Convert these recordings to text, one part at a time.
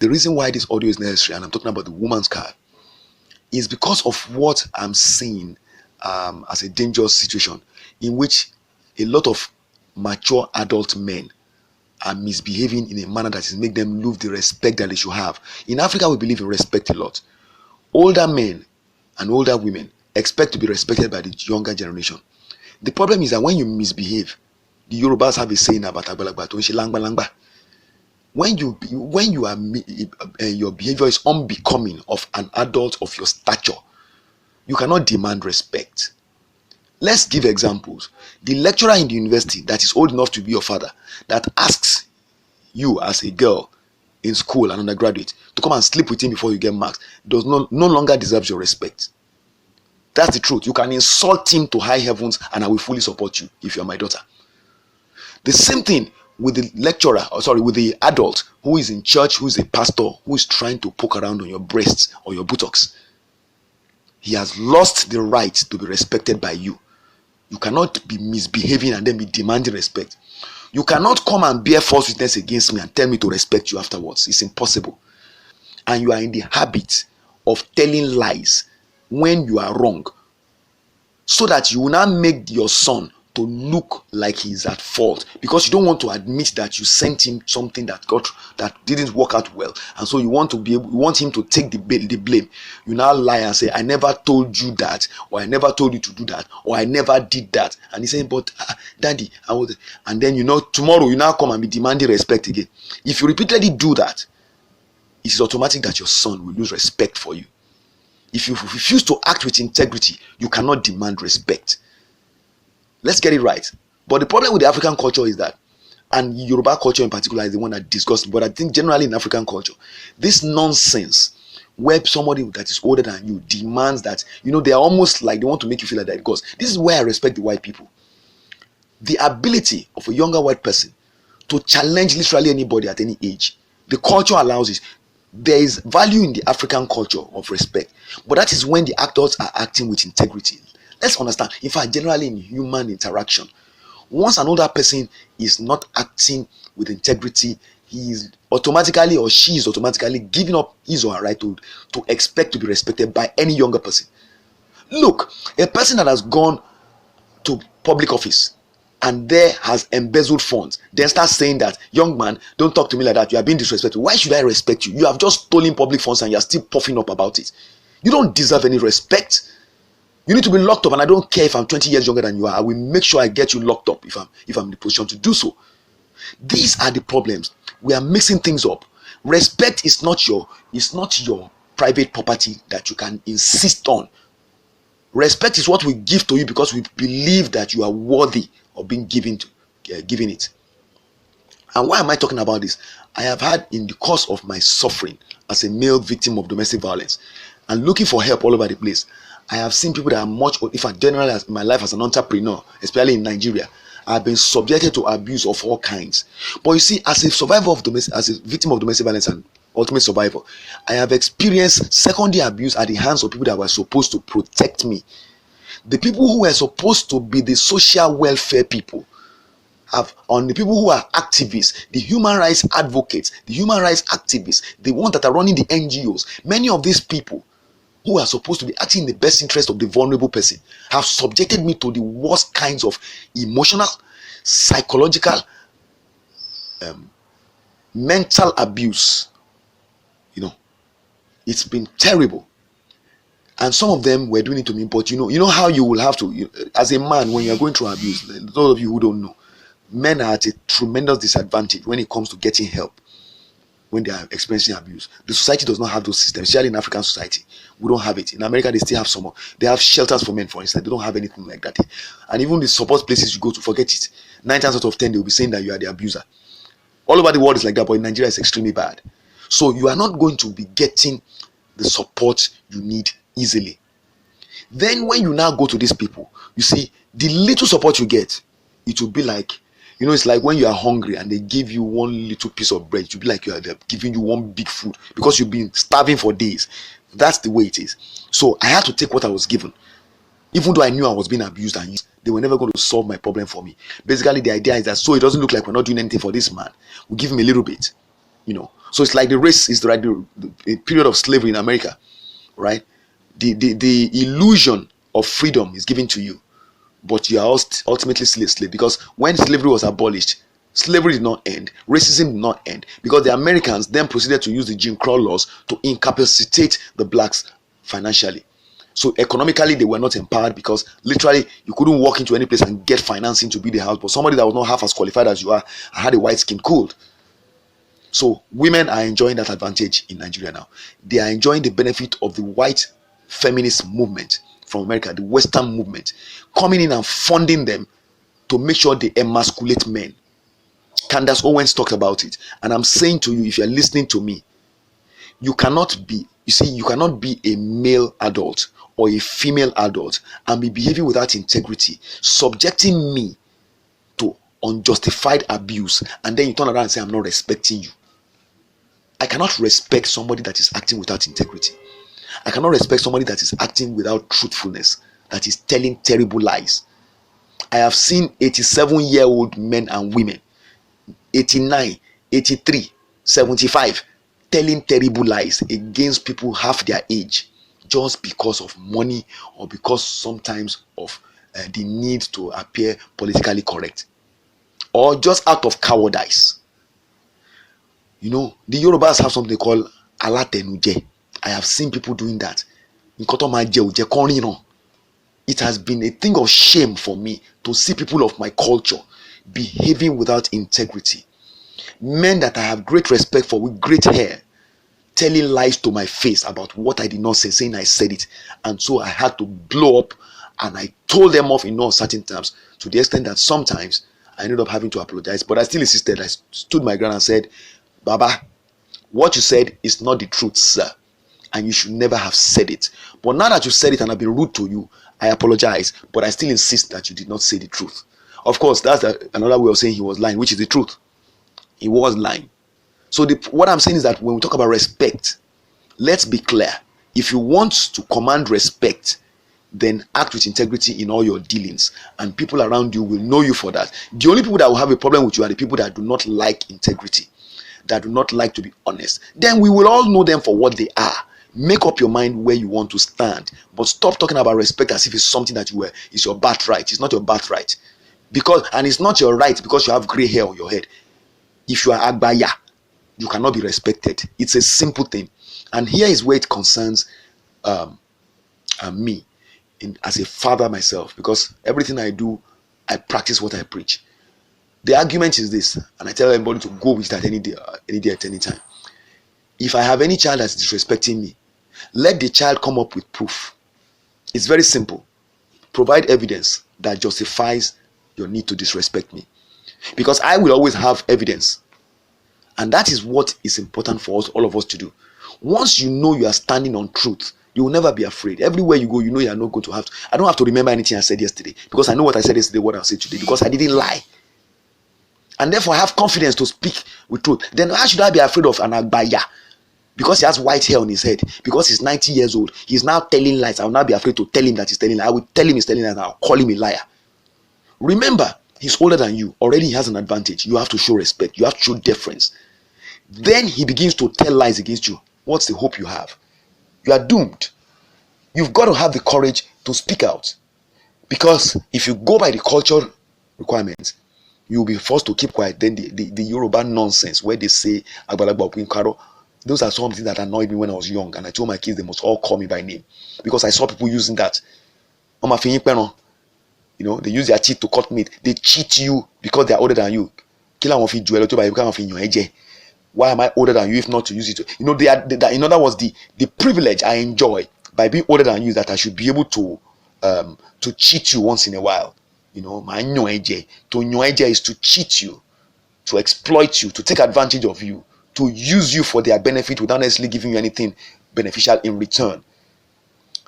The reason why this audio is necessary, and I'm talking about the woman's card, is because of what I'm seeing as a dangerous situation in which a lot of mature adult men are misbehaving in a manner that is make them lose the respect that they should have. In Africa, we believe in respect a lot. Older men and older women expect to be respected by the younger generation. The problem is that when you misbehave, the Yorùbás have a saying about Agbaya to nse langba langba. When you are your behavior is unbecoming of an adult of your stature, you cannot demand respect. Let's give examples. The lecturer in the university that is old enough to be your father, that asks you as a girl in school and undergraduate to come and sleep with him before you get marks, does no longer deserves your respect. That's the truth. You can insult him to high heavens and I will fully support you if you are my daughter. The same thing with the lecturer, with the adult who is in church, who is a pastor, who is trying to poke around on your breasts or your buttocks. He has lost the right to be respected by you. You cannot be misbehaving and then be demanding respect. You cannot come and bear false witness against me and tell me to respect you afterwards. It's impossible. And you are in the habit of telling lies when you are wrong, so that you will not make your son to look like he's at fault, because you don't want to admit that you sent him something that didn't work out well, and so you want him to take the blame. You now lie and say, I never told you that, or I never told you to do that, or I never did that. And he's saying, but daddy, I was. And then tomorrow you now come and be demanding respect again. If you repeatedly do that, it is automatic that your son will lose respect for you. If you refuse to act with integrity, you cannot demand respect. Let's get it right. But the problem with the African culture is that, and Yoruba culture in particular is the one that disgusts me, but I think generally in African culture, this nonsense where somebody that is older than you demands that, they are almost like they want to make you feel like that. Because this is where I respect the white people. The ability of a younger white person to challenge literally anybody at any age, the culture allows it. There is value in the African culture of respect, but that is when the actors are acting with integrity. Let's understand, in fact, generally in human interaction, once an older person is not acting with integrity, he is automatically, or she is automatically giving up his or her right to expect to be respected by any younger person. Look, a person that has gone to public office and there has embezzled funds, then starts saying that, young man, don't talk to me like that, you are being disrespectful. Why should I respect you? You have just stolen public funds and you are still puffing up about it. You don't deserve any respect. You need to be locked up, and I don't care if I'm 20 years younger than you are. I will make sure I get you locked up if I'm in the position to do so. These are the problems. We are mixing things up. Respect is not your private property that you can insist on. Respect is what we give to you because we believe that you are worthy of being given it. And why am I talking about this? I have had, in the course of my suffering as a male victim of domestic violence and looking for help all over the place, I have seen people that are much, in fact, generally in my life as an entrepreneur, especially in Nigeria, I have been subjected to abuse of all kinds. But you see, as a victim of domestic violence and ultimate survivor, I have experienced secondary abuse at the hands of people that were supposed to protect me. The people who were supposed to be the social welfare people, the people who are activists, the human rights advocates, the human rights activists, the ones that are running the NGOs, many of these people who are supposed to be acting in the best interest of the vulnerable person have subjected me to the worst kinds of emotional, psychological, mental abuse. It's been terrible. And some of them were doing it to me, but you know how you will have to, as a man, when you are going through abuse, those of you who don't know, men are at a tremendous disadvantage when it comes to getting help when they are experiencing abuse. The society does not have those systems, especially in African society. We don't have it. In America, they still have some. They have shelters for men, for instance. They don't have anything like that. And even the support places you go to, forget it. 9 times out of 10, they will be saying that you are the abuser. All over the world is like that, but in Nigeria, it's extremely bad. So you are not going to be getting the support you need easily. Then when you now go to these people, you see, the little support you get, it will be like, it's like when you are hungry and they give you one little piece of bread, it will be like they're giving you one big food because you've been starving for days. That's the way it is. So I had to take what I was given. Even though I knew I was being abused and used, they were never going to solve my problem for me. Basically, the idea is that so it doesn't look like we're not doing anything for this man. We give him a little bit. So it's like the race is like the period of slavery in America, right? The illusion of freedom is given to you, but you are ultimately slave, because when slavery was abolished, slavery did not end, racism did not end, because the Americans then proceeded to use the Jim Crow laws to incapacitate the blacks financially. So economically they were not empowered, because literally you couldn't walk into any place and get financing to build a house, but somebody that was not half as qualified as you are and had a white skin could. So women are enjoying that advantage in Nigeria now. They are enjoying the benefit of the white feminist movement from America, the Western movement, coming in and funding them to make sure they emasculate men. Candace Owens talked about it, and I'm saying to you, if you're listening to me, you cannot be a male adult or a female adult and be behaving without integrity, subjecting me to unjustified abuse, and then you turn around and say I'm not respecting you. I cannot respect somebody that is acting without integrity. I cannot respect somebody that is acting without truthfulness, that is telling terrible lies. I have seen 87-year-old men and women, 89, 83, 75, telling terrible lies against people half their age, just because of money, or because sometimes of the need to appear politically correct, or just out of cowardice. The Yorùbás have something they call alatenuje. I have seen people doing that. It has been a thing of shame for me to see people of my culture behaving without integrity. Men that I have great respect for, with great hair, telling lies to my face about what I did not say, saying I said it. And so I had to blow up, and I told them off in no certain terms, to the extent that sometimes I ended up having to apologize. But I still insisted. I stood my ground and said, Baba, what you said is not the truth, sir, and you should never have said it. But now that you said it and I've been rude to you, I apologize, but I still insist that you did not say the truth. Of course, that's another way of saying he was lying, which is the truth. He was lying. So what I'm saying is that when we talk about respect, let's be clear. If you want to command respect, then act with integrity in all your dealings, and people around you will know you for that. The only people that will have a problem with you are the people that do not like integrity, that do not like to be honest. Then we will all know them for what they are. Make up your mind where you want to stand, but stop talking about respect as if it's something that is your birthright. It's not your birthright, and it's not your right because you have gray hair on your head. If you are Agbaya, you cannot be respected. It's a simple thing. And here is where it concerns me as a father myself, because everything I do, I practice what I preach. The argument is this, and I tell everybody to go with that any day at any time. If I have any child that's disrespecting me, let the child come up with proof. It's very simple. Provide evidence that justifies your need to disrespect me, because I will always have evidence. And that is what is important for us, all of us, to do. Once you know you are standing on truth, you will never be afraid. Everywhere you go, you know you are not going to have to. I don't have to remember anything I said yesterday, because I know what I said yesterday, what I'll say today, because I didn't lie. And therefore I have confidence to speak with truth. Then why should I be afraid of an Agbaya? Because he has white hair on his head, because he's 90 years old, he's now telling lies. I will not be afraid to tell him that he's telling lies. I will tell him he's telling lies, and I'll call him a liar. Remember, he's older than you. Already he has an advantage. You have to show respect. You have to show deference. Then he begins to tell lies against you. What's the hope you have? You are doomed. You've got to have the courage to speak out. Because if you go by the cultural requirements, you'll be forced to keep quiet. Then the Yoruba nonsense where they say Agbala, those are some things that annoyed me when I was young, and I told my kids they must all call me by name, because I saw people using that. They use their teeth to cut meat. They cheat you because they are older than you. Why am I older than you if not to use it? In other words, the privilege I enjoy by being older than you, that I should be able to cheat you once in a while. My nyoeje. To nyoeje is to cheat you, to exploit you, to take advantage of you, to use you for their benefit without necessarily giving you anything beneficial in return.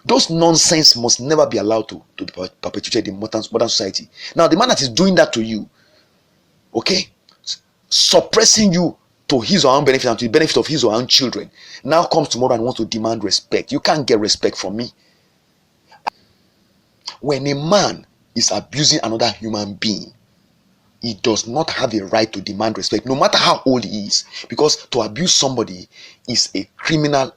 Those nonsense must never be allowed to be perpetuated in modern society. Now, the man that is doing that to you, suppressing you to his or her own benefit and to the benefit of his or her own children, now comes tomorrow and wants to demand respect. You can't get respect from me. When a man is abusing another human being, he does not have a right to demand respect, no matter how old he is, because to abuse somebody is a criminal